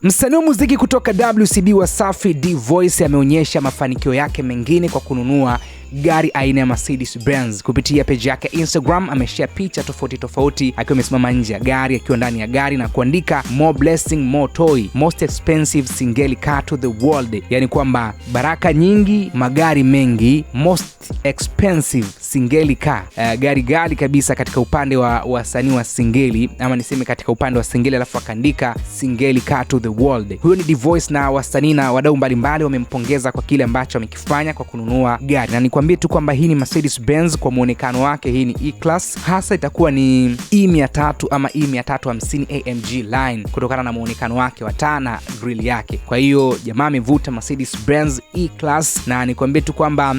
Msanii wa muziki kutoka WCB Wasafi D-Voice ameonyesha mafanikio yake mengine kwa kununua gari aina ya Mercedes Benz. Kupitia page yake Instagram ameshare picha tofauti akiwa amesimama nje ya gari, akiwa ndani ya gari na kuandika more blessing more toy, most expensive single car to the world. Yani kwamba baraka nyingi, magari mengi, most expensive single car. Gari gali kabisa katika upande wa wasanii wa singeli, ama niseme katika upande wa singeli, alafu akaandika single car to the world. Huyo ni D-Voice na wasanii na wadau mbalimbali wamempongeza kwa kile ambacho amekifanya kwa kununua gari. Na nikwambie tu kwamba hii ni Mercedes Benz, kwa muonekano wake hii ni E-Class, hasa itakuwa ni E300 ama E350 AMG line kutokana na muonekano wake wa taa na grill yake. Kwa hiyo jamaa amevuta Mercedes Benz E-Class, na nikwambie tu kwamba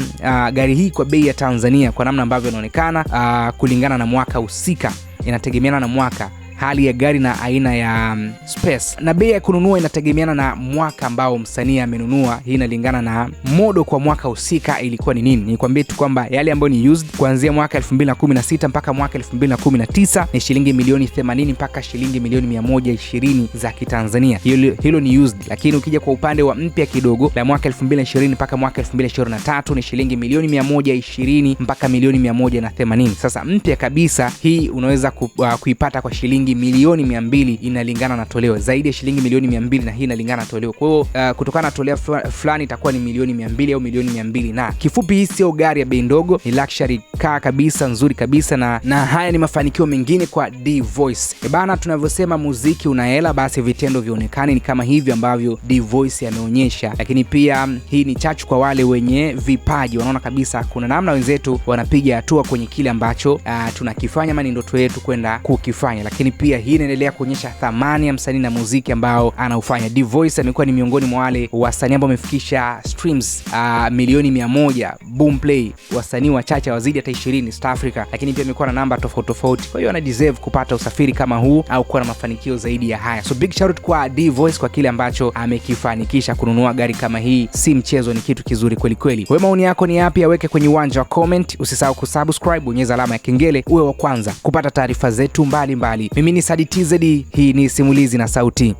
gari hii kwa bei ya Tanzania, kwa namna ambavyo inaonekana, kulingana na mwaka husika, inategemeana na mwaka, hali ya gari na aina ya space, na bei ya kununua inategemeana na mwaka ambao msanii amenunua. Hii inalingana na modo kwa mwaka husika ilikuwa ni nini. Nikwambie tu kwamba yale ambayo ni used kuanzia mwaka 2016 mpaka mwaka 2019 ni shilingi milioni 80 mpaka shilingi milioni 120 za Kitanzania. Hilo ni used, lakini ukija kwa upande wa mpya kidogo, la mwaka 2020 mpaka mwaka 2023 ni shilingi milioni 120 mpaka milioni 180. Sasa mpya kabisa hii unaweza kuipata kwa shilingi milioni 200, inalingana na toleo, zaidi ya shilingi milioni 200, na hii inalingana na toleo. Kwa hiyo kutokana na toleo fulani itakuwa ni milioni 200 au milioni 200. Na kifupi, hii sio gari ya bei ndogo, ni luxury car kabisa, nzuri kabisa, na haya ni mafanikio mengine kwa D-Voice. Bana, tunavyosema muziki una hela, basi vitendo vionekane. Ni kama hivi ambavyo D-Voice ameonyesha, lakini pia hii ni chachu kwa wale wenye vipaji. Wanaona kabisa kuna namna wenzetu wanapiga hatua kwenye kile ambacho tunakifanya, ama ni ndoto yetu kwenda kukifanya. Lakini pia hii inaendelea kuonyesha thamani ya msanii na muziki ambao anaufanya. D-Voice amekuwa ni miongoni mwa wale wasanii ambao wamefikisha streams milioni 100 Boomplay, wasanii wachache wazidi hata 20 East Africa, lakini pia amekuwa na namba tofauti. Kwa hiyo ana deserve kupata usafiri kama huu au kuwa na mafanikio zaidi ya haya. So big shout out kwa D-Voice kwa kile ambacho amekifanikisha. Kununua gari kama hii si mchezo, ni kitu kizuri kweli kweli. Wewe maoni yako ni yapi? Aweke kwenye uwanja wa comment. Usisahau kusubscribe, bonyeza alama ya kengele uwe wa kwanza kupata taarifa zetu mbalimbali. Mimi ni Sadi TZ, hii ni Simulizi na Sauti.